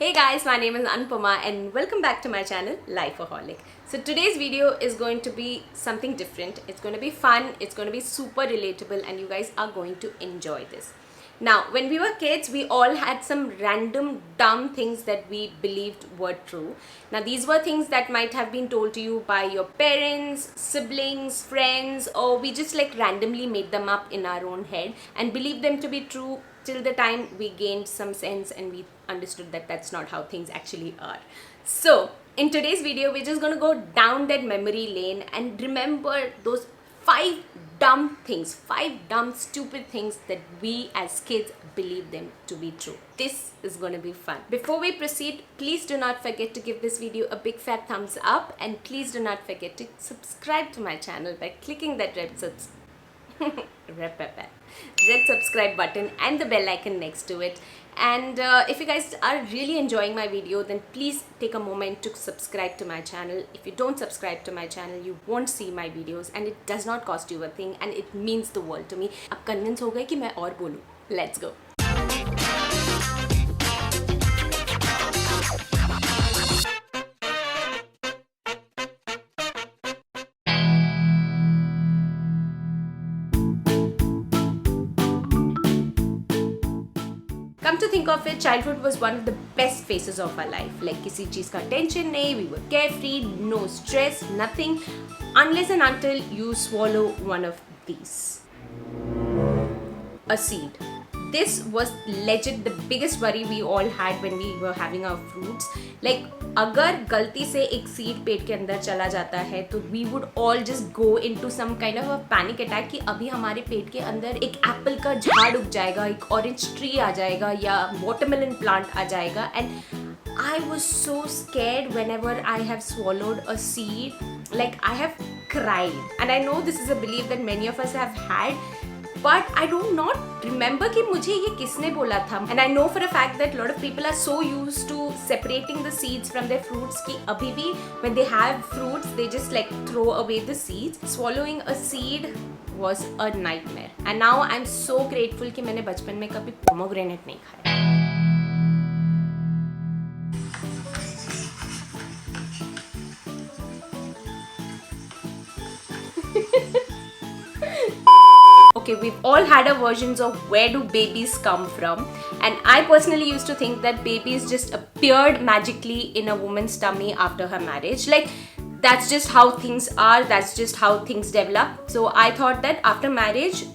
Hey guys, my name is Anupama and welcome back to my channel Lifeaholic. So today's video is going to be something different. It's going to be fun, it's going to be super relatable and you guys are going to enjoy this. Now, when we were kids, we all had some random dumb things that we believed were true. Now, these were things that might have been told to you by your parents, siblings, friends, or we just like randomly made them up in our own head and believed them to be true till the time we gained some sense and we understood that that's not how things actually are. So, in today's video, we're just going to go down that memory lane and remember those 5 dumb stupid things that we as kids believe them to be true. This is going to be fun. Before we proceed, please do not forget to give this video a big fat thumbs up and please do not forget to subscribe to my channel by clicking that red subscribe button and the bell icon next to it. And if you guys are really enjoying my video, then please take a moment to subscribe to my channel. If you don't subscribe to my channel, you won't see my videos and it does not cost you a thing and it means the world to me. अब convince हो गए कि मैं और बोलूं. Let's go. Come to think of it, childhood was one of the best phases of our life. Like किसी चीज का tension नहीं, we were carefree, no stress, nothing, unless and until you swallow one of these. A seed. This was legit the biggest worry we all had when we were having our fruits. Like अगर गलती से एक seed पेट के अंदर चला जाता है तो we would all just go into some kind of a panic attack कि अभी हमारे पेट के अंदर एक एप्पल का झाड़ उग जाएगा, एक ऑरेंज ट्री आ जाएगा या वाटरमेलन प्लांट आ जाएगा. And I was so scared whenever I have swallowed a seed. Like I have cried. And I know this is a belief that many of us have had. But I do not remember कि मुझे ये किसने बोला था. And I know for a fact that a lot of people are so used to separating the seeds from their fruits कि अभी भी when they have fruits they just like throw away the seeds. Swallowing a seed was a nightmare. And now I'm so grateful कि मैंने बचपन में कभी pomegranate नहीं खाया. Okay, we've all had our versions of where do babies come from, and I personally used to think that babies just appeared magically in a woman's tummy after her marriage. Like that's just how things are, that's just how things develop. So I thought that after marriage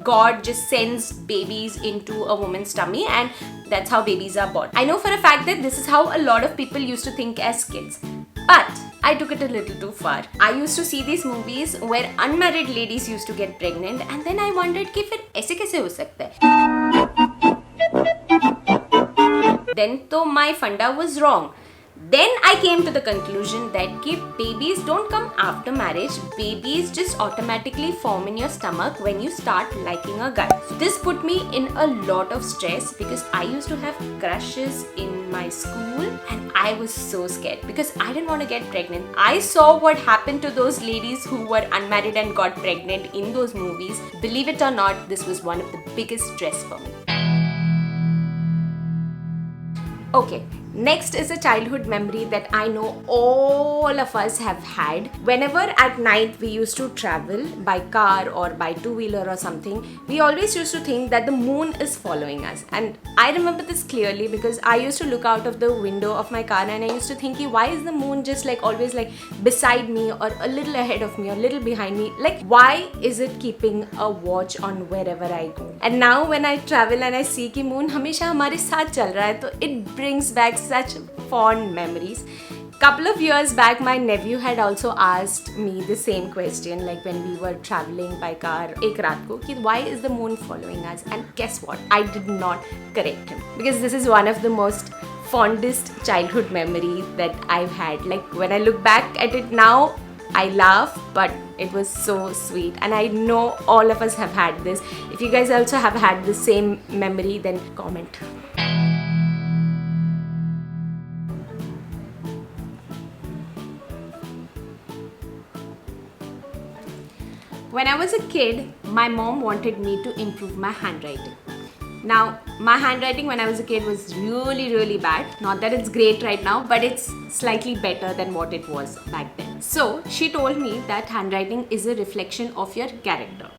God just sends babies into a woman's tummy and that's how babies are born. I know for a fact that this is how a lot of people used to think as kids. But I took it a little too far. I used to see these movies where unmarried ladies used to get pregnant and then I wondered कि फिर ऐसे कैसे हो सकता है? Then तो my funda was wrong. Then I came to the conclusion that babies don't come after marriage, babies just automatically form in your stomach when you start liking a guy. So this put me in a lot of stress because I used to have crushes in my school and I was so scared because I didn't want to get pregnant. I saw what happened to those ladies who were unmarried and got pregnant in those movies. Believe it or not, this was one of the biggest stress for me. Okay, next is a childhood memory that I know all of us have had. Whenever at night we used to travel by car or by two-wheeler or something, we always used to think that the moon is following us. And I remember this clearly because I used to look out of the window of my car and I used to think, why is the moon just like always like beside me or a little ahead of me or a little behind me? Like, why is it keeping a watch on wherever I go? And now when I travel and I see कि moon हमेशा हमारे साथ चल रहा है, तो it brings back such fond memories. Couple of years back, my nephew had also asked me the same question, like when we were traveling by car एक रात को, कि why is the moon following us? And guess what? I did not correct him because this is one of the most fondest childhood memory that I've had. Like when I look back at it now, I laugh, but it was so sweet and I know all of us have had this. If you guys also have had the same memory, then comment. When I was a kid, my mom wanted me to improve my handwriting. Now, my handwriting when I was a kid was really bad. Not that it's great right now, but it's slightly better than what it was back then. So, she told me that handwriting is a reflection of your character.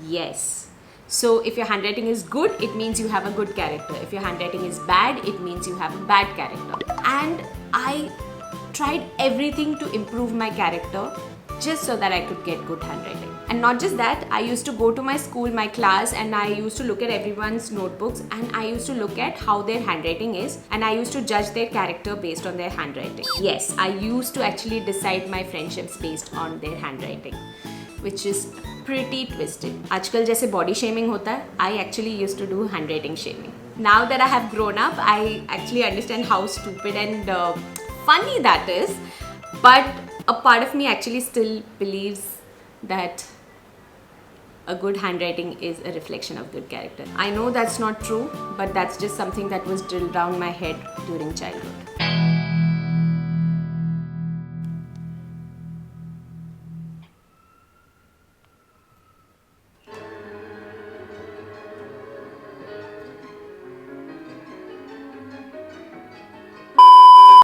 Yes. So, if your handwriting is good, it means you have a good character. If your handwriting is bad, it means you have a bad character. And I tried everything to improve my character just so that I could get good handwriting. And not just that, I used to go to my school, my class, and I used to look at everyone's notebooks and I used to look at how their handwriting is, and I used to judge their character based on their handwriting. Yes, I used to actually decide my friendships based on their handwriting, which is pretty twisted. आजकल जैसे body shaming होता है, I actually used to do handwriting shaming. Now that I have grown up, I actually understand how stupid and funny that is, but a part of me actually still believes that a good handwriting is a reflection of good character. I know that's not true, but that's just something that was drilled down my head during childhood.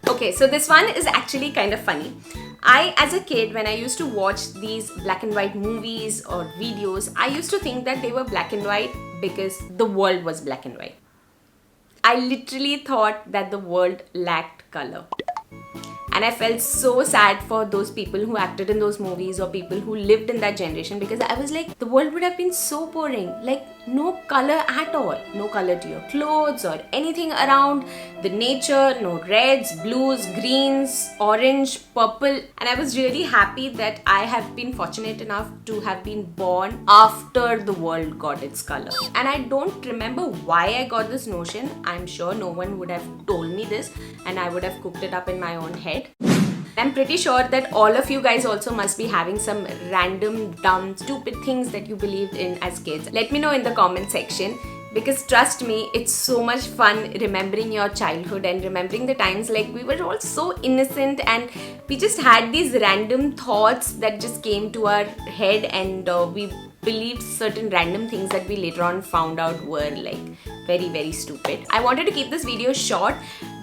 Okay, so this one is actually kind of funny. As a kid, when I used to watch these black and white movies or videos, I used to think that they were black and white because the world was black and white. I literally thought that the world lacked color. And I felt so sad for those people who acted in those movies or people who lived in that generation, because I was like, the world would have been so boring. Like, no color at all. No color to your clothes or anything around the nature. No reds, blues, greens, orange, purple. And I was really happy that I have been fortunate enough to have been born after the world got its color. And I don't remember why I got this notion. I'm sure no one would have told me this and I would have cooked it up in my own head. I'm pretty sure that all of you guys also must be having some random, dumb, stupid things that you believed in as kids. Let me know in the comment section, because trust me, it's so much fun remembering your childhood and remembering the times like we were all so innocent and we just had these random thoughts that just came to our head, and we believed certain random things that we later on found out were like very stupid. I wanted to keep this video short,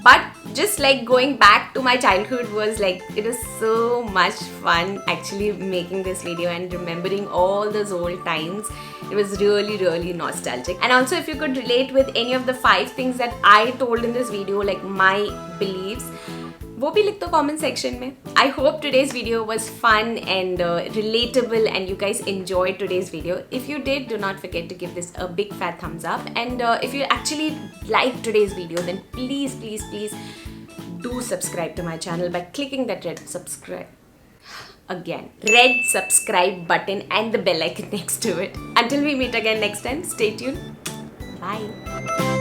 but just like going back to my childhood was like, it was so much fun actually making this video and remembering all those old times. It was really nostalgic. And also, if you could relate with any of the 5 things that I told in this video, like my beliefs, वो भी लिख दो comment section में. I hope today's video was fun and relatable and you guys enjoyed today's video. If you did, do not forget to give this a big fat thumbs up. And if you actually liked today's video, then please do subscribe to my channel by clicking that red subscribe button and the bell icon next to it. Until we meet again next time, stay tuned. Bye.